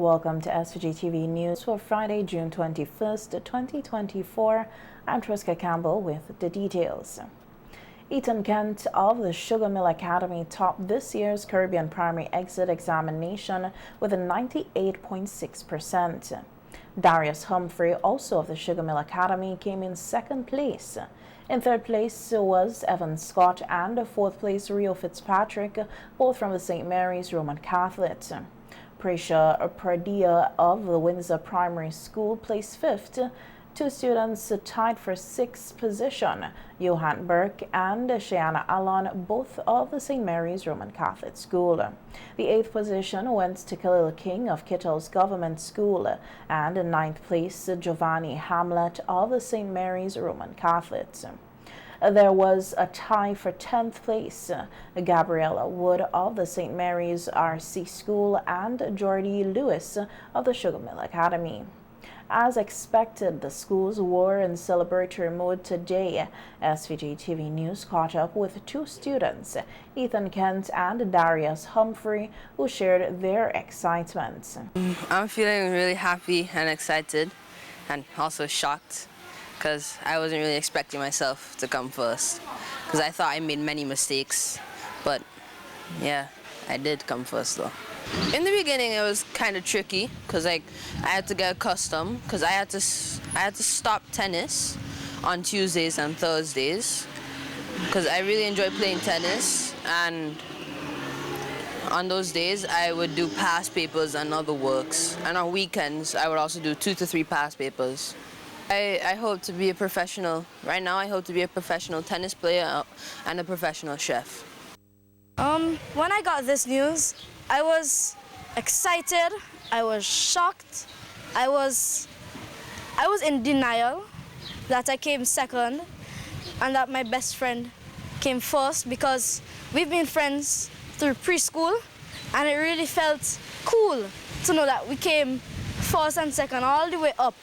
welcome to SVG-TV News for Friday, June 21st, 2024. I'm Triska Campbell with the details. Ethan Kent of the Sugar Mill Academy topped this year's Caribbean Primary Exit Examination with a 98.6%. Darius Humphrey, also of the Sugar Mill Academy, came in second place. In third place was Evan Scott, and fourth place Rio Fitzpatrick, both from the St. Mary's Roman Catholic. Prasha Pradia of the Windsor Primary School placed fifth. Two students tied for sixth position, Johan Burke and Shiana Alon, both of the St. Mary's Roman Catholic School. The eighth position went to Khalil King of Kittle's Government School, and in ninth place Giovanni Hamlet of the St. Mary's Roman Catholic. There was a tie for 10th place, Gabriella Wood of the St. Mary's RC School and Jordy Lewis of the Sugar Mill Academy. As expected, the schools were in celebratory mode today. SVG-TV News caught up with two students, Ethan Kent and Darius Humphrey, who shared their excitement. I'm feeling really happy and excited and also shocked because I wasn't really expecting myself to come first because I thought I made many mistakes, but yeah, I did come first though. In the beginning, it was kind of tricky because I had to get accustomed because I had to stop tennis on Tuesdays and Thursdays because I really enjoy playing tennis, and on those days I would do past papers and other works, and on weekends I would also do 2 to 3 past papers. I hope to be a professional. Right now I hope to be a professional tennis player and a professional chef. When I got this news, I was excited, I was shocked, I was in denial that I came second and that my best friend came first, because we've been friends through preschool, and it really felt cool to know that we came first and second all the way up.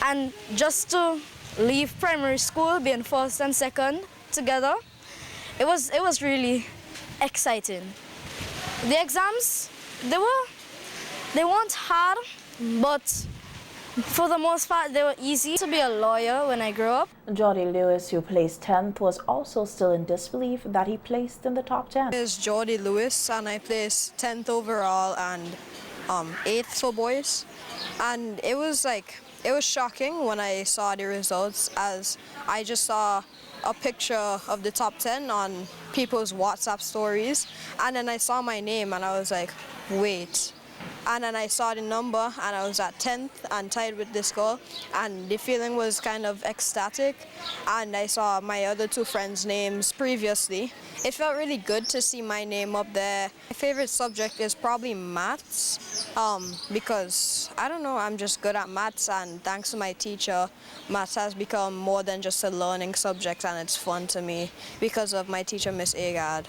And just to leave primary school being first and second together, it was really exciting. The exams, they weren't hard, but for the most part they were easy. To be a lawyer when I grew up. Jordy Lewis, who placed 10th, was also still in disbelief that he placed in the top 10. It's Jordy Lewis, and I placed 10th overall and 8th for boys. And it was shocking when I saw the results, as I just saw a picture of the top 10 on people's WhatsApp stories, and then I saw my name and I was like, wait. And then I saw the number and I was at 10th and tied with this girl, and the feeling was kind of ecstatic. And I saw my other two friends' names previously. It felt really good to see my name up there. My favorite subject is probably maths, because I don't know, I'm just good at maths, and thanks to my teacher, maths has become more than just a learning subject, and it's fun to me because of my teacher, Miss Agard.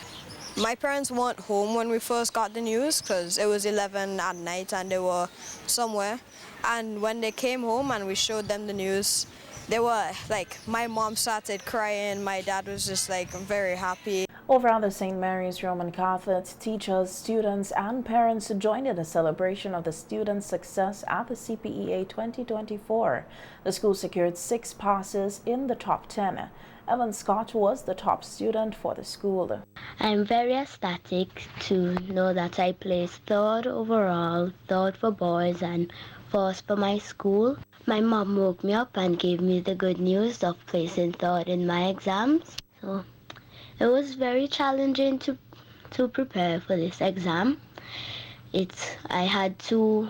My parents weren't home when we first got the news because it was 11 at night and they were somewhere. And when they came home and we showed them the news, they were like, my mom started crying, my dad was just like very happy. Overall, the St. Mary's Roman Catholic teachers, students, and parents joined in the celebration of the students' success at the CPEA 2024. The school secured 6 passes in the top 10. Evan Scott was the top student for the school. I'm very ecstatic to know that I placed 3rd overall, 3rd for boys, and 1st for my school. My mom woke me up and gave me the good news of placing 3rd in my exams. So it was very challenging to prepare for this exam. I had to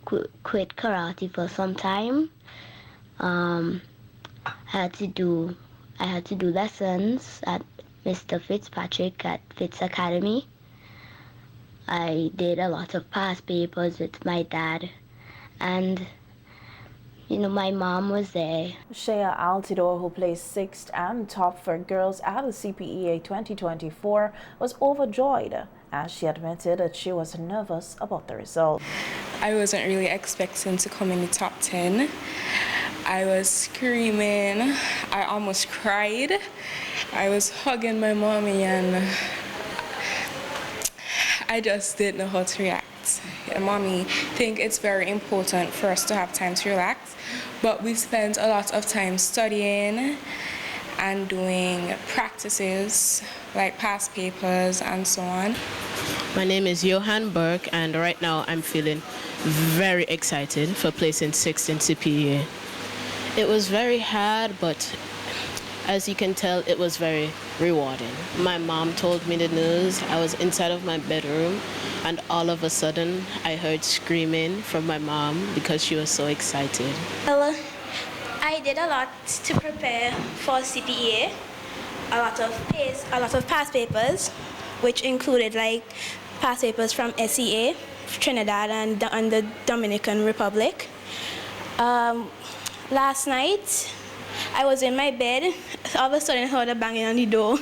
quit karate for some time. I had to do lessons at Mr. Fitzpatrick at Fitz Academy. I did a lot of past papers with my dad, and my mom was there. Shea Altidore, who placed 6th and top for girls at the CPEA 2024, was overjoyed, as she admitted that she was nervous about the result. I wasn't really expecting to come in the top 10. I was screaming, I almost cried. I was hugging my mommy, and I just didn't know how to react. and mommy think it's very important for us to have time to relax, but we spent a lot of time studying and doing practices like past papers and so on. My name is Johan Burke, and right now I'm feeling very excited for placing 6th in CPEA. It was very hard, but as you can tell, it was very rewarding. My mom told me the news. I was inside of my bedroom, and all of a sudden I heard screaming from my mom because she was so excited. Well, I did a lot to prepare for CPEA, a lot of past papers, which included like past papers from SEA, Trinidad and the Dominican Republic. Last night, I was in my bed, all of a sudden I heard a banging on the door,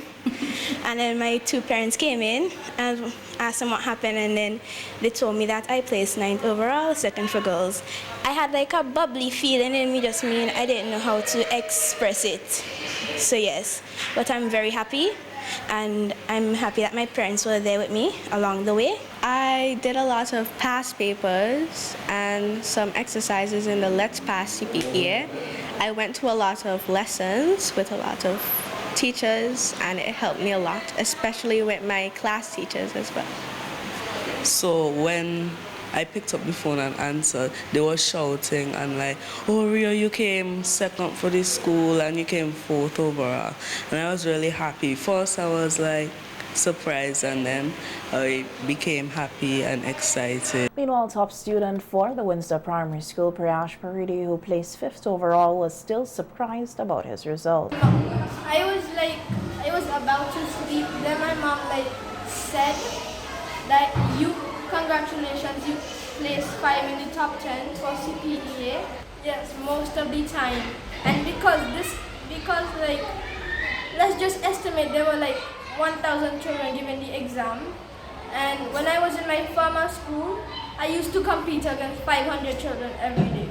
and then my two parents came in and asked them what happened, and then they told me that I placed 9th overall, 2nd for girls. I had like a bubbly feeling in me, just mean I didn't know how to express it. So yes, but I'm very happy, and I'm happy that my parents were there with me along the way. I did a lot of past papers and some exercises in the Let's Pass CPEA. I went to a lot of lessons with a lot of teachers, and it helped me a lot, especially with my class teachers as well. So when I picked up the phone and answered, they were shouting and like, "Oh, Rio, you came 2nd for this school and you came 4th overall." And I was really happy. First I was like surprised, and then I became happy and excited. Meanwhile, top student for the Windsor Primary School, Priyash Paridi, who placed 5th overall, was still surprised about his result. I was about to sleep. Then my mom said that congratulations, you placed 5 in the top 10 for CPEA. Yes, most of the time. And because let's just estimate there were 1,000 children giving the exam. And when I was in my former school, I used to compete against 500 children every day.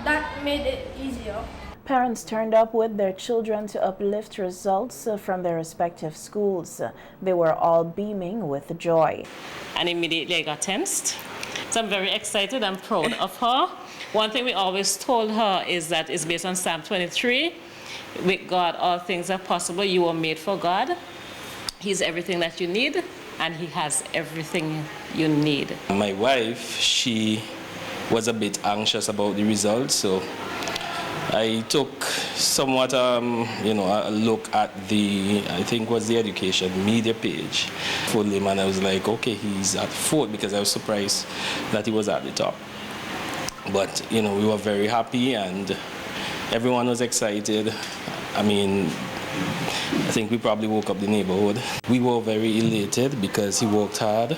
That made it easier. Parents turned up with their children to uplift results from their respective schools. They were all beaming with joy. And immediately I got tensed. So I'm very excited and proud of her. One thing we always told her is that it's based on Psalm 23. With God, all things are possible. You were made for God. He's everything that you need, and He has everything you need. My wife, she was a bit anxious about the results, so I took somewhat, a look at I think was the education media page for him, and I was like, okay, he's at 4th, because I was surprised that he was at the top. But, we were very happy, and everyone was excited. I think we probably woke up the neighborhood. We were very elated because he worked hard,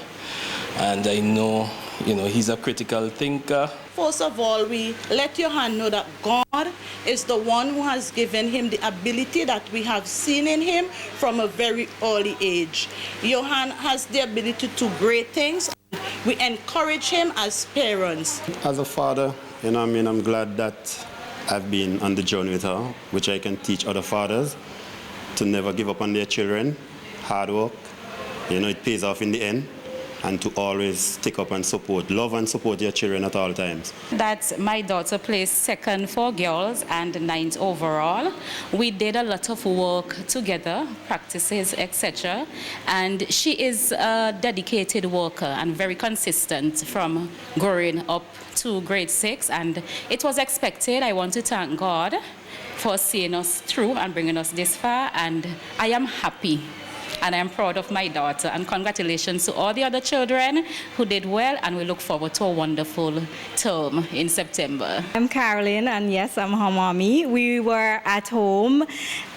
and I know, he's a critical thinker. First of all, we let Johan know that God is the one who has given him the ability that we have seen in him from a very early age. Johan has the ability to do great things. We encourage him as parents. As a father, I'm glad that I've been on the journey with her, which I can teach other fathers to never give up on their children, hard work, it pays off in the end, and to always stick up and love and support your children at all times. That my daughter placed 2nd for girls and 9th overall. We did a lot of work together, practices, etc. And she is a dedicated worker and very consistent from growing up to grade 6. And it was expected. I want to thank God for seeing us through and bringing us this far. And I am happy. And I'm proud of my daughter, and congratulations to all the other children who did well, and we look forward to a wonderful term in September. I'm Carolyn, and yes, I'm her mommy. We were at home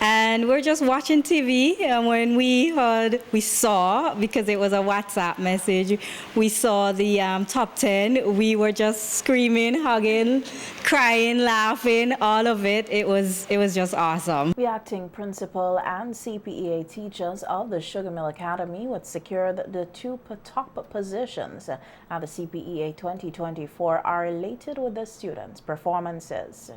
and we're just watching TV, and when we saw, because it was a WhatsApp message, we saw the top 10, we were just screaming, hugging, crying, laughing, all of it. It was just awesome. The acting principal and CPEA teachers of the Sugar Mill Academy would secure the 2 top positions at the CPEA 2024 are elated with the students' performances.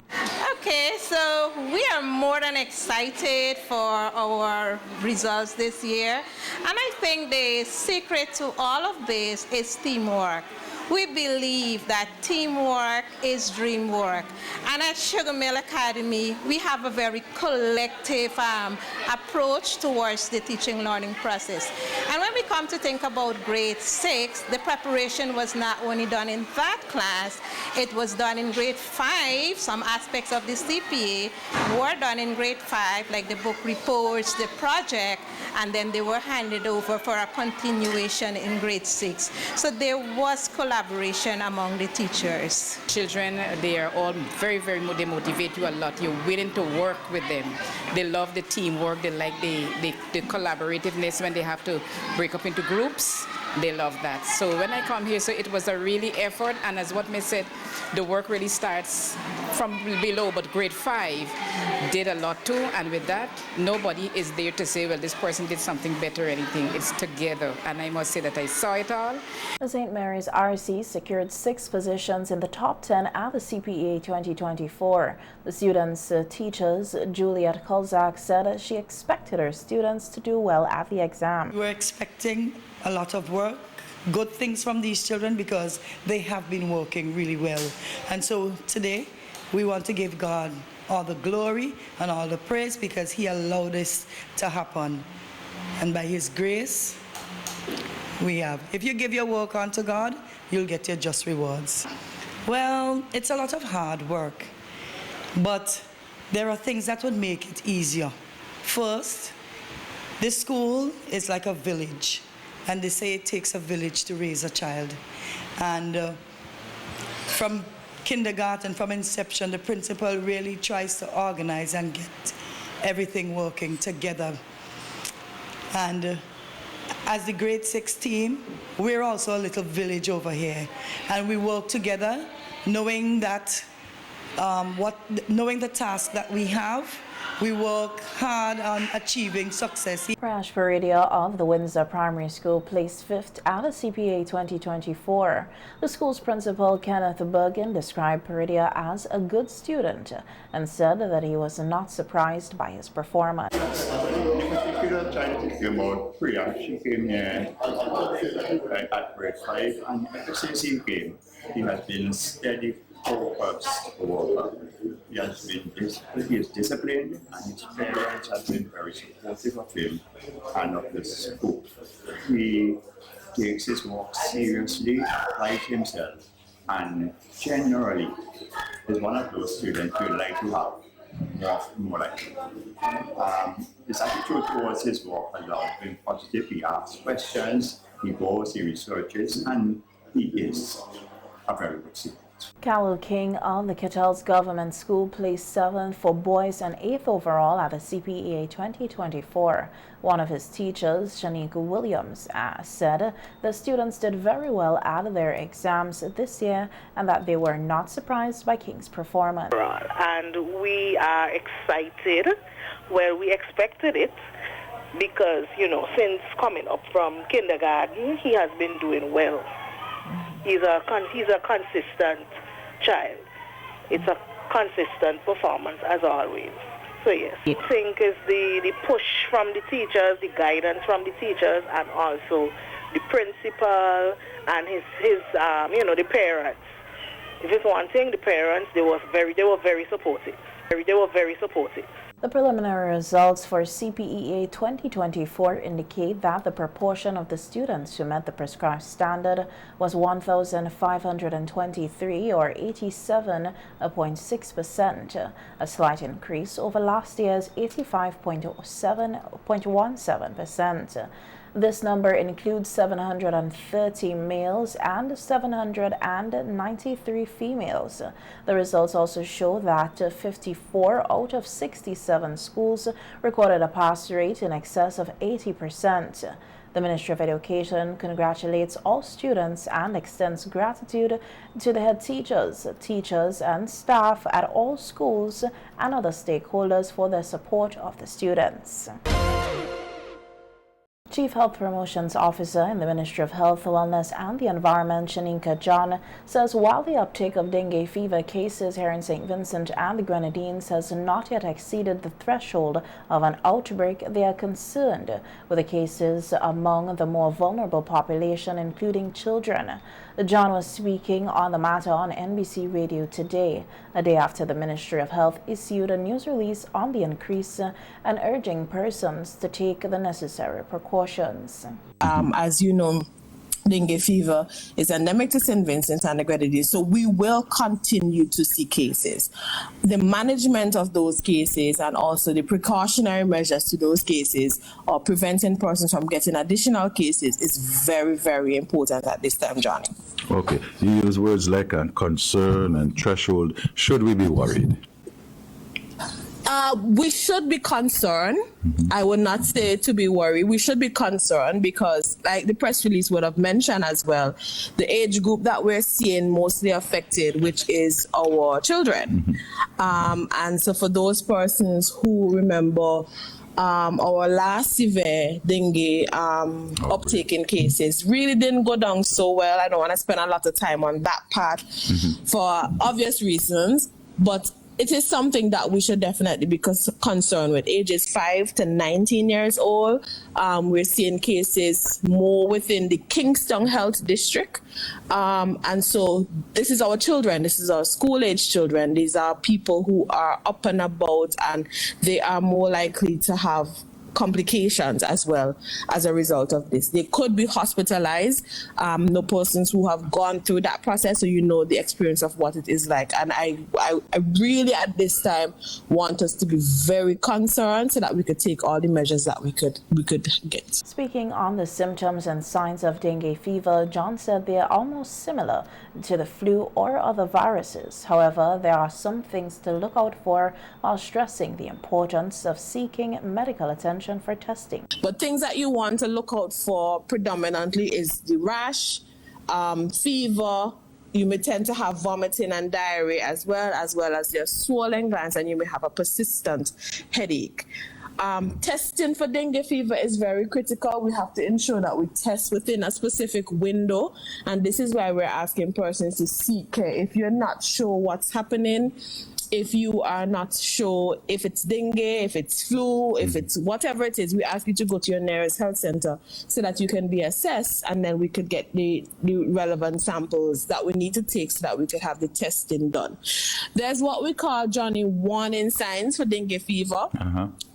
Okay, so we are more than excited for our results this year, and I think the secret to all of this is teamwork. We believe that teamwork is dream work. And at Sugar Mill Academy, we have a very collective approach towards the teaching learning process. And when we come to think about grade 6, the preparation was not only done in that class, it was done in grade 5. Some aspects of the CPEA were done in grade 5, like the book reports, the project, and then they were handed over for a continuation in grade 6. So there was collaboration among the teachers. Children, they are all very, they motivate you a lot. You're willing to work with them. They love the teamwork. They like the collaborativeness when they have to break up into groups. They love that. So when I come here, so it was a really effort, and as what Miss said, the work really starts from below, but grade 5 did a lot too, and with that, nobody is there to say, well, this person did something better or anything. It's together, and I must say that I saw it all. The St. Mary's RC secured 6 positions in the top 10 at the CPEA 2024. The students' teachers, Juliet Kolzak, said she expected her students to do well at the exam. We're expecting a lot of work, good things from these children because they have been working really well. And so today we want to give God all the glory and all the praise because He allowed this to happen. And by His grace, we have. If you give your work unto God, you'll get your just rewards. Well, it's a lot of hard work, but there are things that would make it easier. First, this school is like a village. And they say it takes a village to raise a child. And from kindergarten, from inception, the principal really tries to organize and get everything working together. And as the grade 6 team, we're also a little village over here. And we work together, knowing that, knowing the task that we have. We work hard on achieving success. Prash Peridia of the Windsor Primary School placed 5th at the CPEA 2024. The school's principal, Kenneth Bergen, described Peridia as a good student and said that he was not surprised by his performance. Priya, she came here at grade 5, and ever since he came, he has been steady, focused worker. He is disciplined, and his parents have been very supportive of him and of the school. He takes his work seriously, prides himself, and generally is one of those students you'd like to have more like him. His attitude towards his work has always been positive. He asks questions, he goes, he researches, and he is a very good student. Kalu King of the Kettles Government School placed 7th for boys and 8th overall at the CPEA 2024. One of his teachers, Shanique Williams, said the students did very well at their exams this year and that they were not surprised by King's performance. And we are excited. Well, we expected it because, you know, since coming up from kindergarten, he has been doing well. He's a consistent child. It's a consistent performance as always. So yes, I think is the push from the teachers, the guidance from the teachers, and also the principal and his you know, the parents. If it's one thing, the parents, they were very supportive. They were very supportive. The preliminary results for CPEA 2024 indicate that the proportion of the students who met the prescribed standard was 1,523 or 87.6%, a slight increase over last year's 85.17%. This number includes 730 males and 793 females. The results also show that 54 out of 67 schools recorded a pass rate in excess of 80%. The Ministry of Education congratulates all students and extends gratitude to the head teachers, and staff at all schools and other stakeholders for their support of the students. Chief Health Promotions Officer in the Ministry of Health, Wellness and the Environment, Shanika John, says while the uptake of dengue fever cases here in St. Vincent and the Grenadines has not yet exceeded the threshold of an outbreak, they are concerned with the cases among the more vulnerable population, including children. John was speaking on the matter on NBC Radio Today, a day after the Ministry of Health issued a news release on the increase and urging persons to take the necessary precautions. As you know, dengue fever is endemic to St. Vincent and the Grenadines, so we will continue to see cases. The management of those cases and also the precautionary measures to those cases or preventing persons from getting additional cases is very, very important at this time, Johnny. Okay, you use words like concern and threshold. Should we be worried? We should be concerned. I would not say to be worried. We should be concerned because, like the press release would have mentioned as well, the age group that we're seeing mostly affected, which is our children. And so for those persons who remember our last severe dengue uptake in cases really didn't go down so well. I don't want to spend a lot of time on that part for obvious reasons, but it is something that we should definitely be concerned with. Ages 5 to 19 years old, we're seeing cases more within the Kingston Health District. And so this is our children. This is our school-age children. These are people who are up and about, and they are more likely to have complications as well as a result of this. They could be hospitalized. No persons who have gone through that process, so you know the experience of what it is like. And I really at this time want us to be very concerned so that we could take all the measures that we could get. Speaking on the symptoms and signs of dengue fever, John said they are almost similar to the flu or other viruses. However, there are some things to look out for while stressing the importance of seeking medical attention for testing. But things that you want to look out for predominantly is the rash, fever. You may tend to have vomiting and diarrhea as well as your swollen glands, and you may have a persistent headache. Testing for dengue fever is very critical. We have to ensure that we test within a specific window, and this is why we're asking persons to seek care. If you're not sure what's happening, if you are not sure if it's dengue, if it's flu, if it's whatever it is, we ask you to go to your nearest health center so that you can be assessed, and then we could get the relevant samples that we need to take so that we could have the testing done. There's what we call, Johnny, warning signs for dengue fever.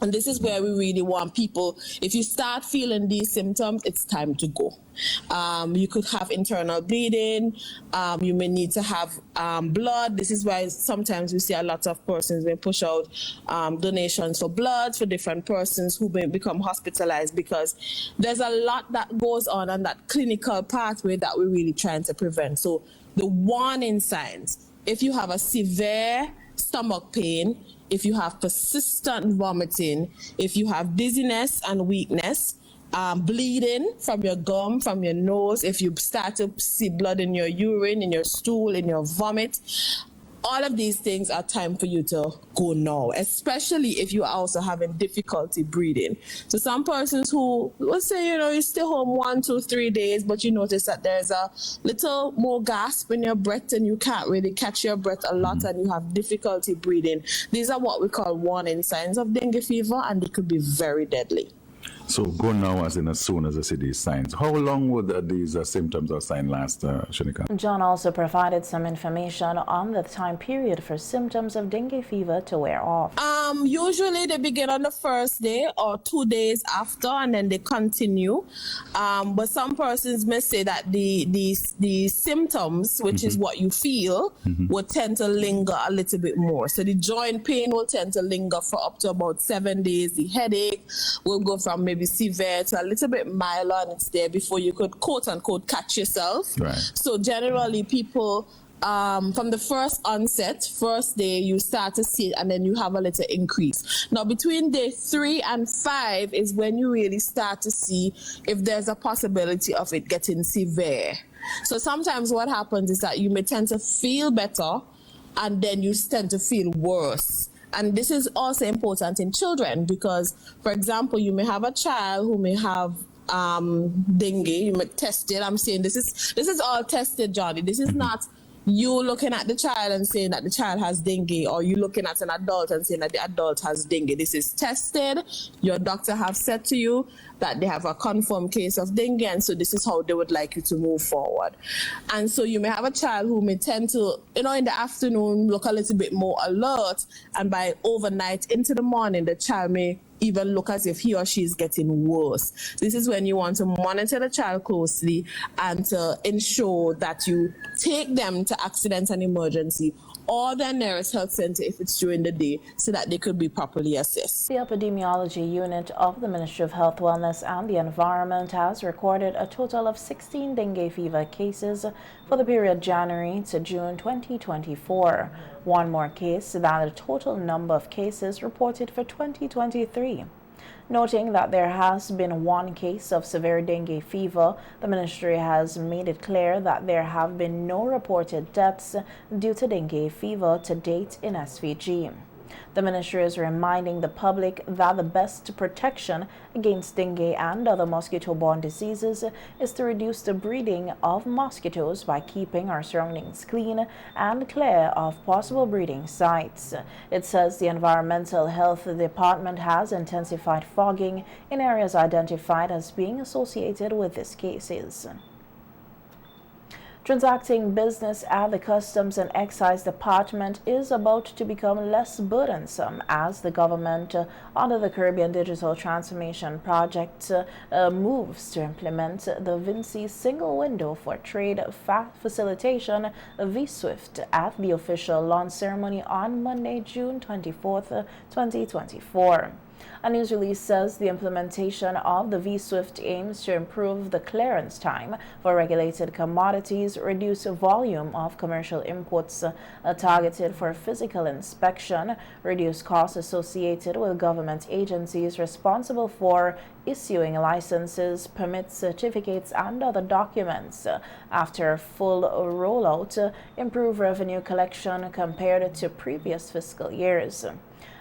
And this is where we really want people, if you start feeling these symptoms, it's time to go. You could have internal bleeding. You may need to have blood. This is why sometimes we see a lot of persons may push out donations for blood for different persons who may become hospitalized, because there's a lot that goes on that clinical pathway that we're really trying to prevent. So the warning signs, if you have a severe stomach pain, if you have persistent vomiting, if you have dizziness and weakness, bleeding from your gum, from your nose, if you start to see blood in your urine, in your stool, in your vomit, all of these things are time for you to go now, especially if you're also having difficulty breathing. So some persons who, let's say, you stay home 1, 2, 3 days, but you notice that there's a little more gasp in your breath and you can't really catch your breath a lot and you have difficulty breathing. These are what we call warning signs of dengue fever, and they could be very deadly. So go now as soon as I see these signs. How long would these symptoms or signs last, Shanika? John also provided some information on the time period for symptoms of dengue fever to wear off. Usually they begin on the first day or 2 days after, and then they continue. But some persons may say that the symptoms, which is what you feel, will tend to linger a little bit more. So the joint pain will tend to linger for up to about 7 days. The headache will go from maybe severe to a little bit milder, and it's there before you could quote unquote catch yourself. Right. So generally people from the first onset, first day, you start to see it, and then you have a little increase. Now between day 3 and 5 is when you really start to see if there's a possibility of it getting severe. So sometimes what happens is that you may tend to feel better, and then you tend to feel worse. And this is also important in children because, for example, you may have a child who may have dengue. You may test it. I'm saying this is all tested, Johnny. This is not you looking at the child and saying that the child has dengue, or you looking at an adult and saying that the adult has dengue. This is tested. Your doctor have said to you that they have a confirmed case of dengue, and so this is how they would like you to move forward. And so you may have a child who may tend to, in the afternoon, look a little bit more alert, and by overnight into the morning, the child may even look as if he or she is getting worse. This is when you want to monitor the child closely and to ensure that you take them to accident and emergency or their nearest health center if it's during the day, so that they could be properly assessed. The epidemiology unit of the Ministry of Health, Wellness and the Environment has recorded a total of 16 dengue fever cases for the period January to June 2024. One more case than the total number of cases reported for 2023. Noting that there has been one case of severe dengue fever, the ministry has made it clear that there have been no reported deaths due to dengue fever to date in SVG. The ministry is reminding the public that the best protection against dengue and other mosquito-borne diseases is to reduce the breeding of mosquitoes by keeping our surroundings clean and clear of possible breeding sites. It says the Environmental Health Department has intensified fogging in areas identified as being associated with these cases. Transacting business at the Customs and Excise Department is about to become less burdensome as the government, under the Caribbean Digital Transformation Project, moves to implement the VINCI Single Window for Trade Facilitation, VSWIFT, at the official launch ceremony on Monday, June 24th, 2024. A news release says the implementation of the VSWIFT aims to improve the clearance time for regulated commodities, reduce volume of commercial imports targeted for physical inspection, reduce costs associated with government agencies responsible for issuing licenses, permits, certificates, and other documents. After full rollout, improve revenue collection compared to previous fiscal years.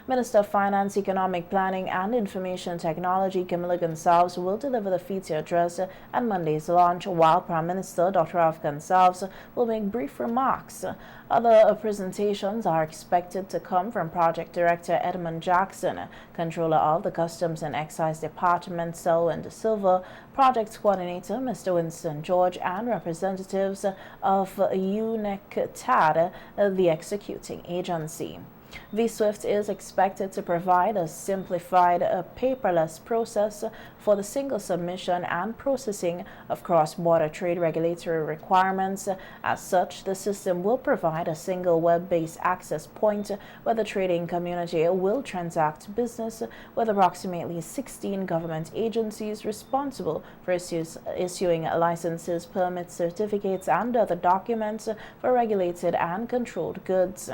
Minister of Finance, Economic Planning and Information Technology Camila Gonsalves will deliver the feature address at Monday's launch, while Prime Minister Dr. Ralph Gonsalves will make brief remarks. Other presentations are expected to come from Project Director Edmund Jackson, Controller of the Customs and Excise Department Selwyn De Silva, Project Coordinator Mr. Winston George, and representatives of UNECTAD, the executing agency. VSWIFT is expected to provide a simplified, paperless process for the single submission and processing of cross-border trade regulatory requirements. As such, the system will provide a single web-based access point where the trading community will transact business with approximately 16 government agencies responsible for issuing licenses, permits, certificates, and other documents for regulated and controlled goods.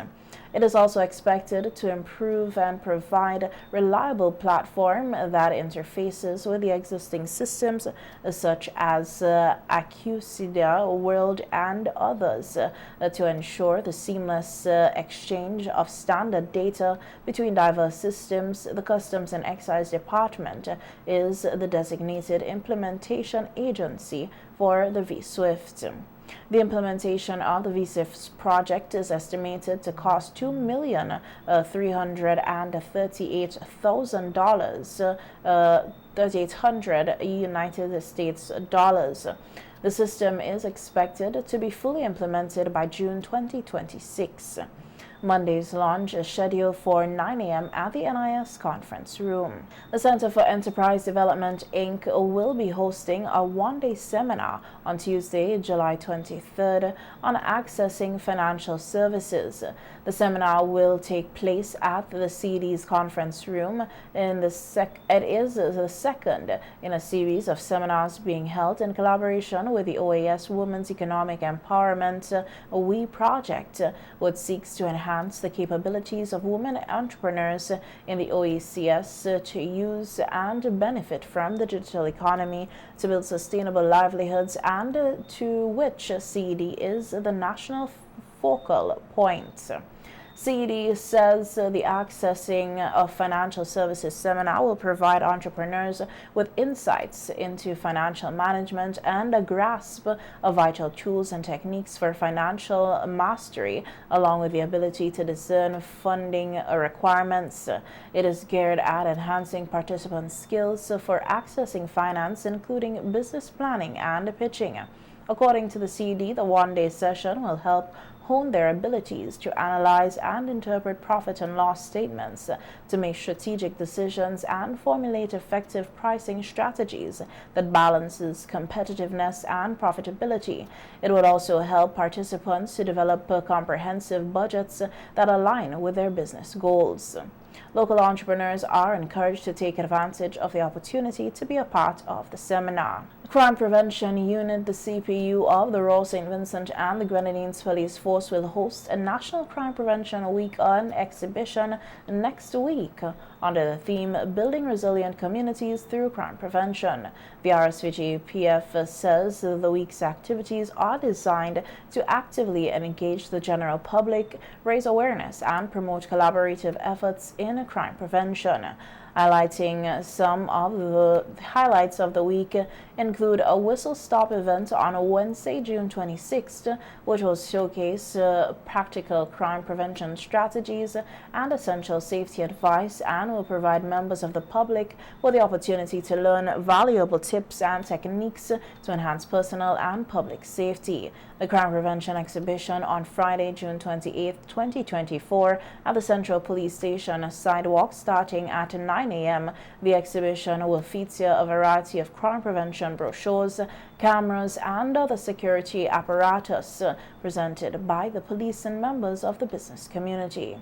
It is also expected to improve and provide a reliable platform that interfaces with the existing systems such as Acusida, World, and others to ensure the seamless exchange of standard data between diverse systems. The Customs and Excise Department is the designated implementation agency for the VSWIFT. The implementation of the VSWIFT project is estimated to cost $2,338,000, 3,800 United States dollars. The system is expected to be fully implemented by June 2026. Monday's launch is scheduled for 9 a.m. at the NIS conference room. The Center for Enterprise Development, Inc. will be hosting a one-day seminar on Tuesday, July 23rd on accessing financial services. The seminar will take place at the CD's conference room. It is the second in a series of seminars being held in collaboration with the OAS Women's Economic Empowerment WE project, which seeks to enhance the capabilities of women entrepreneurs in the OECS to use and benefit from the digital economy to build sustainable livelihoods, and to which CED is the national focal point. CED says the Accessing of Financial Services seminar will provide entrepreneurs with insights into financial management and a grasp of vital tools and techniques for financial mastery, along with the ability to discern funding requirements. It is geared at enhancing participants' skills for accessing finance, including business planning and pitching. According to the CED, the one-day session will help hone their abilities to analyze and interpret profit and loss statements, to make strategic decisions and formulate effective pricing strategies that balances competitiveness and profitability. It would also help participants to develop comprehensive budgets that align with their business goals. Local entrepreneurs are encouraged to take advantage of the opportunity to be a part of the seminar. Crime Prevention Unit, the CPU of the Royal St. Vincent and the Grenadines Police Force, will host a National Crime Prevention Week on exhibition next week under the theme Building Resilient Communities Through Crime Prevention. The SVG-PF says the week's activities are designed to actively engage the general public, raise awareness, and promote collaborative efforts in crime prevention. Highlighting some of the highlights of the week include a whistle-stop event on Wednesday, June 26th, which will showcase practical crime prevention strategies and essential safety advice, and will provide members of the public with the opportunity to learn valuable tips and techniques to enhance personal and public safety. The crime prevention exhibition on Friday, June 28th, 2024 at the Central Police Station sidewalk starting at 9 a.m. The exhibition will feature a variety of crime prevention brochures, cameras, and other security apparatus presented by the police and members of the business community.